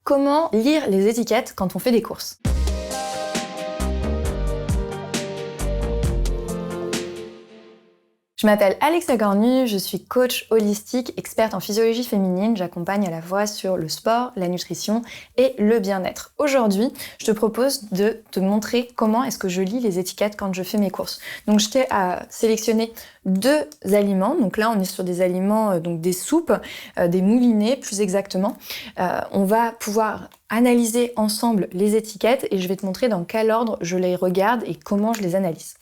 comment lire les étiquettes quand on fait des courses. Je m'appelle Alexa Gornu, je suis coach holistique, experte en physiologie féminine. J'accompagne à la fois sur le sport, la nutrition et le bien-être. Aujourd'hui, je te propose de te montrer comment est-ce que je lis les étiquettes quand je fais mes courses. Donc, je t'ai sélectionné 2 aliments. Donc là, on est sur des aliments, donc des soupes, des moulinets plus exactement. On va pouvoir analyser ensemble les étiquettes et je vais te montrer dans quel ordre je les regarde et comment je les analyse.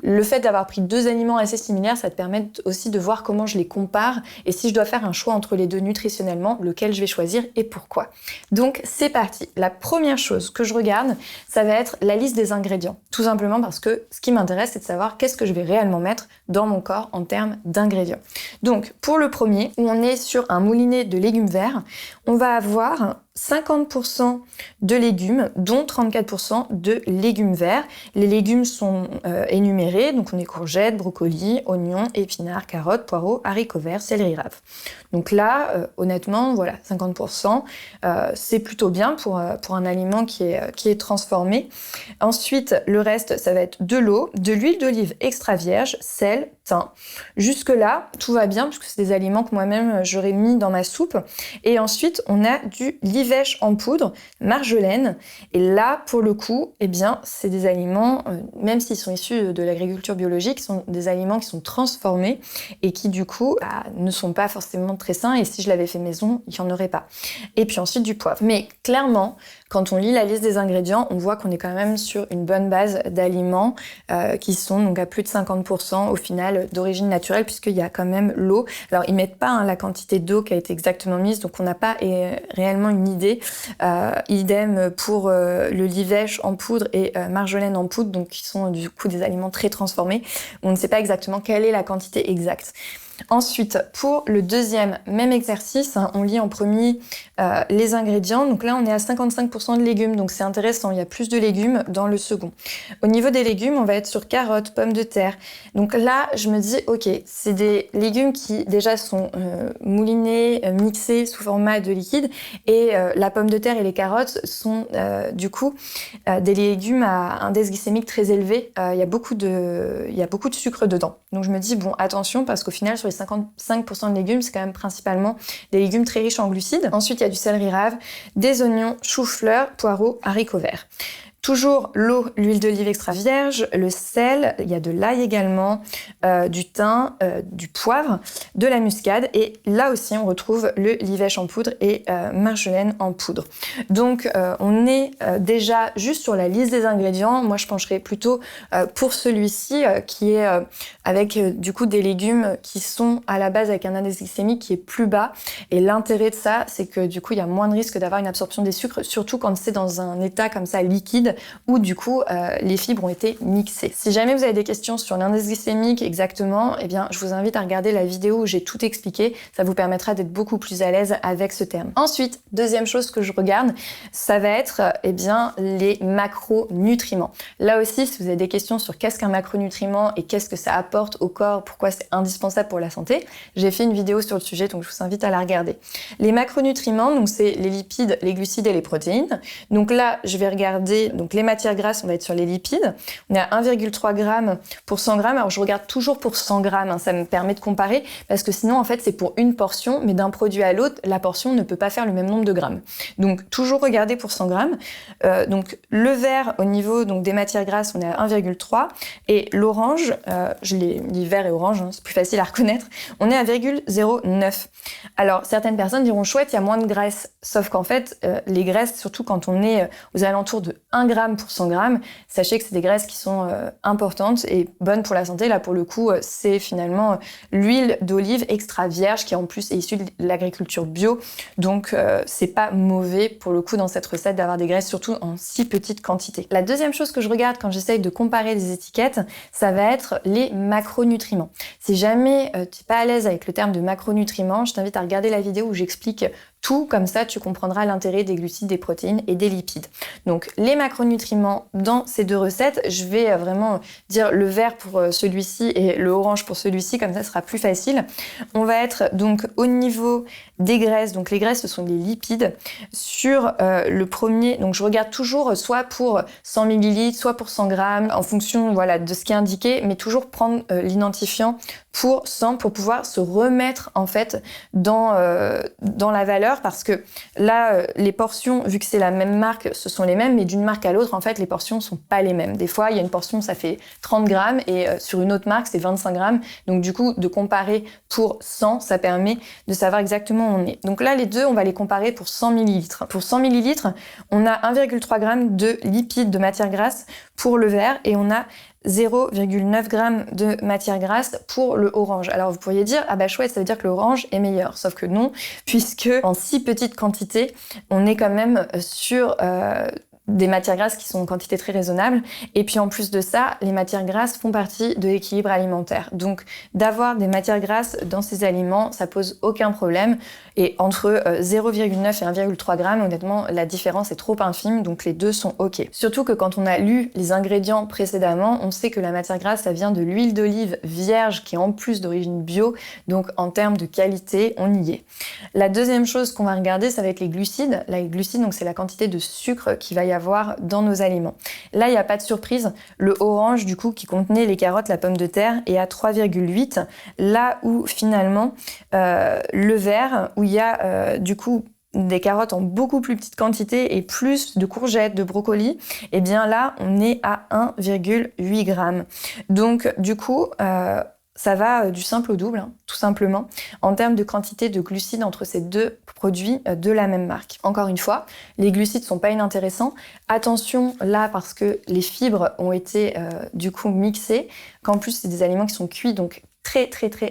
Le fait d'avoir pris 2 aliments assez similaires, ça te permet aussi de voir comment je les compare et si je dois faire un choix entre les 2 nutritionnellement, lequel je vais choisir et pourquoi. Donc c'est parti. La première chose que je regarde, ça va être la liste des ingrédients. Tout simplement parce que ce qui m'intéresse, c'est de savoir qu'est-ce que je vais réellement mettre dans mon corps en termes d'ingrédients. Donc pour le premier, où on est sur un moulinet de légumes verts, on va avoir 50% de légumes, dont 34% de légumes verts. Les légumes sont énumérés, donc on est courgettes, brocolis, oignons, épinards, carottes, poireaux, haricots verts, céleri rave. Donc là, honnêtement, voilà, 50%, c'est plutôt bien pour un aliment qui est transformé. Ensuite, le reste, ça va être de l'eau, de l'huile d'olive extra vierge, sel, thym. Jusque-là, tout va bien, puisque c'est des aliments que moi-même j'aurais mis dans ma soupe. Et ensuite, on a du livèche en poudre, marjolaine. Et là, pour le coup, eh bien, c'est des aliments, même s'ils sont issus de l'agriculture biologique, sont des aliments qui sont transformés et qui, du coup, ne sont pas forcément très sains. Et si je l'avais fait maison, il n'y en aurait pas. Et puis ensuite, du poivre. Mais clairement, quand on lit la liste des ingrédients, on voit qu'on est quand même sur une bonne base d'aliments qui sont donc à plus de 50% au final d'origine naturelle, puisqu'il y a quand même l'eau. Alors, ils mettent pas la quantité d'eau qui a été exactement mise, donc on n'a pas réellement une idée. Idem pour le livèche en poudre et marjolaine en poudre, donc qui sont du coup des aliments très transformés. On ne sait pas exactement quelle est la quantité exacte. Ensuite, pour le deuxième, même exercice, on lit en premier les ingrédients. Donc là, on est à 55% de légumes, donc c'est intéressant, il y a plus de légumes dans le second. Au niveau des légumes, on va être sur carottes, pommes de terre. Donc là, je me dis, ok, c'est des légumes qui déjà sont moulinés, mixés sous format de liquide, et la pomme de terre et les carottes sont du coup des légumes à index glycémique très élevé. Il y a beaucoup de sucre dedans. Donc je me dis, bon, attention, parce qu'au final, sur les 55% de légumes, c'est quand même principalement des légumes très riches en glucides. Ensuite, il y a du céleri rave, des oignons, choux-fleurs, poireaux, haricots verts. Toujours l'eau, l'huile d'olive extra vierge, le sel, il y a de l'ail également, du thym, du poivre, de la muscade et là aussi on retrouve le livèche en poudre et marjolaine en poudre. Donc on est déjà juste sur la liste des ingrédients. Moi je pencherais plutôt pour celui-ci qui est avec du coup des légumes qui sont à la base avec un index glycémique qui est plus bas et l'intérêt de ça c'est que du coup il y a moins de risque d'avoir une absorption des sucres, surtout quand c'est dans un état comme ça liquide où du coup les fibres ont été mixées. Si jamais vous avez des questions sur l'index glycémique exactement, eh bien je vous invite à regarder la vidéo où j'ai tout expliqué, ça vous permettra d'être beaucoup plus à l'aise avec ce terme. Ensuite, deuxième chose que je regarde, ça va être eh bien les macronutriments. Là aussi, si vous avez des questions sur qu'est-ce qu'un macronutriment et qu'est-ce que ça apporte au corps, pourquoi c'est indispensable pour la santé, j'ai fait une vidéo sur le sujet, donc je vous invite à la regarder. Les macronutriments, donc c'est les lipides, les glucides et les protéines. Donc là, je vais regarder donc les matières grasses, on va être sur les lipides. On est à 1,3 g pour 100 g. Alors je regarde toujours pour 100 g, ça me permet de comparer parce que sinon en fait c'est pour une portion, mais d'un produit à l'autre, la portion ne peut pas faire le même nombre de grammes. Donc toujours regarder pour 100 g. Donc le vert au niveau donc des matières grasses, on est à 1,3 et l'orange, je l'ai dit vert et orange, c'est plus facile à reconnaître, on est à 0,09. Alors certaines personnes diront chouette, il y a moins de graisse, sauf qu'en fait les graisses, surtout quand on est aux alentours de 1 g pour 100 g, sachez que c'est des graisses qui sont importantes et bonnes pour la santé. Là, pour le coup, c'est finalement l'huile d'olive extra vierge qui en plus est issue de l'agriculture bio. Donc, c'est pas mauvais pour le coup dans cette recette d'avoir des graisses, surtout en si petite quantité. La deuxième chose que je regarde quand j'essaye de comparer des étiquettes, ça va être les macronutriments. Si jamais tu n'es pas à l'aise avec le terme de macronutriments, je t'invite à regarder la vidéo où j'explique tout, comme ça tu comprendras l'intérêt des glucides, des protéines et des lipides. Donc les macronutriments dans ces deux recettes, je vais vraiment dire le vert pour celui-ci et le orange pour celui-ci, comme ça ce sera plus facile. On va être donc au niveau des graisses, donc les graisses ce sont les lipides. Sur le premier, donc je regarde toujours soit pour 100 ml, soit pour 100 grammes, en fonction voilà, de ce qui est indiqué, mais toujours prendre l'identifiant pour 100 pour pouvoir se remettre en fait dans la valeur, parce que là les portions, vu que c'est la même marque, ce sont les mêmes, mais d'une marque à l'autre en fait les portions sont pas les mêmes. Des fois il y a une portion ça fait 30 grammes et sur une autre marque c'est 25 grammes, donc du coup de comparer pour 100 ça permet de savoir exactement où on est. Donc là les deux on va les comparer pour 100 ml. Pour 100 ml on a 1,3 g de lipides, de matière grasse pour le vert, et on a 0,9 g de matière grasse pour le orange. Alors vous pourriez dire, ah bah chouette, ça veut dire que l'orange est meilleur. Sauf que non, puisque en si petite quantité, on est quand même sur des matières grasses qui sont en quantité très raisonnable. Et puis en plus de ça, les matières grasses font partie de l'équilibre alimentaire. Donc d'avoir des matières grasses dans ces aliments, ça pose aucun problème. Et entre 0,9 et 1,3 g, honnêtement, la différence est trop infime, donc les deux sont OK. Surtout que quand on a lu les ingrédients précédemment, on sait que la matière grasse, ça vient de l'huile d'olive vierge qui est en plus d'origine bio, donc en termes de qualité, on y est. La deuxième chose qu'on va regarder, ça va être les glucides. Les glucides, donc c'est la quantité de sucre qu'il va y avoir dans nos aliments. Là, il n'y a pas de surprise. Le orange, du coup, qui contenait les carottes, la pomme de terre, est à 3,8. Là où, finalement, le vert, où il y a, du coup, des carottes en beaucoup plus petite quantité et plus de courgettes, de brocolis, et bien là, on est à 1,8 g. Donc, du coup, ça va du simple au double, hein, tout simplement, en termes de quantité de glucides entre ces deux produits de la même marque. Encore une fois, les glucides sont pas inintéressants. Attention là, parce que les fibres ont été du coup mixées, qu'en plus c'est des aliments qui sont cuits, donc très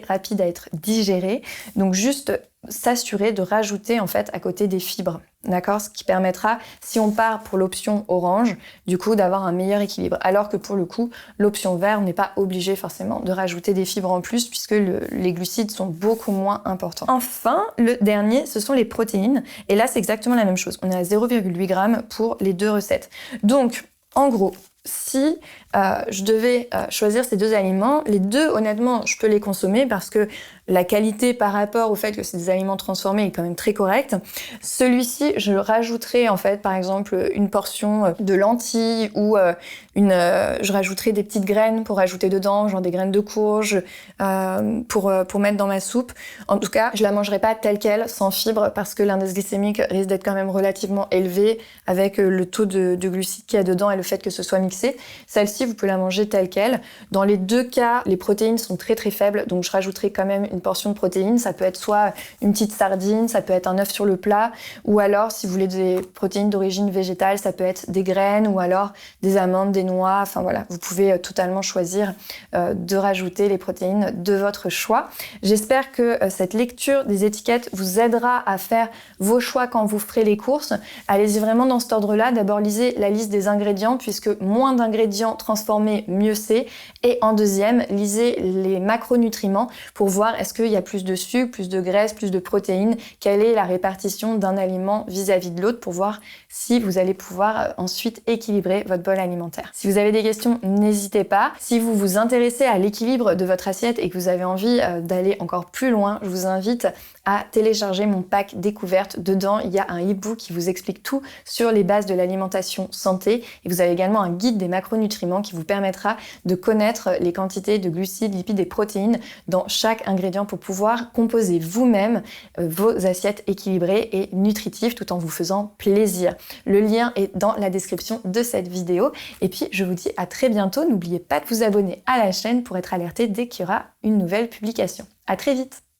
rapides à être digérés. Donc juste s'assurer de rajouter en fait à côté des fibres, d'accord? Ce qui permettra, si on part pour l'option orange, du coup d'avoir un meilleur équilibre. Alors que pour le coup, l'option vert, on n'est pas obligé forcément de rajouter des fibres en plus, puisque les glucides sont beaucoup moins importants. Enfin, le dernier, ce sont les protéines. Et là, c'est exactement la même chose. On est à 0,8 g pour les deux recettes. Donc, en gros, si je devais choisir ces deux aliments, les deux, honnêtement, je peux les consommer parce que la qualité par rapport au fait que c'est des aliments transformés est quand même très correcte. Celui-ci, je rajouterais en fait, par exemple, une portion de lentilles ou je rajouterais des petites graines pour ajouter dedans, genre des graines de courge pour mettre dans ma soupe. En tout cas, je la mangerai pas telle quelle, sans fibres, parce que l'indice glycémique risque d'être quand même relativement élevé avec le taux de glucides qu'il y a dedans et le fait que ce soit mixé. Celle-ci, vous pouvez la manger telle quelle. Dans les deux cas, les protéines sont très faibles, donc je rajouterai quand même une portion de protéines. Ça peut être soit une petite sardine, ça peut être un œuf sur le plat, ou alors si vous voulez des protéines d'origine végétale, ça peut être des graines ou alors des amandes, des noix. Enfin voilà, vous pouvez totalement choisir de rajouter les protéines de votre choix. J'espère que cette lecture des étiquettes vous aidera à faire vos choix quand vous ferez les courses. Allez-y vraiment dans cet ordre-là. D'abord, lisez la liste des ingrédients, puisque moins d'ingrédients transformés, mieux c'est. Et en deuxième, lisez les macronutriments pour voir est-ce qu'il y a plus de sucre, plus de graisse, plus de protéines, quelle est la répartition d'un aliment vis-à-vis de l'autre pour voir si vous allez pouvoir ensuite équilibrer votre bol alimentaire. Si vous avez des questions, n'hésitez pas. Si vous vous intéressez à l'équilibre de votre assiette et que vous avez envie d'aller encore plus loin, je vous invite à télécharger mon pack découverte. Dedans, il y a un e-book qui vous explique tout sur les bases de l'alimentation santé, et vous avez également un guide des macronutriments qui vous permettra de connaître les quantités de glucides, lipides et protéines dans chaque ingrédient pour pouvoir composer vous-même vos assiettes équilibrées et nutritives tout en vous faisant plaisir. Le lien est dans la description de cette vidéo. Et puis, je vous dis à très bientôt. N'oubliez pas de vous abonner à la chaîne pour être alerté dès qu'il y aura une nouvelle publication. À très vite!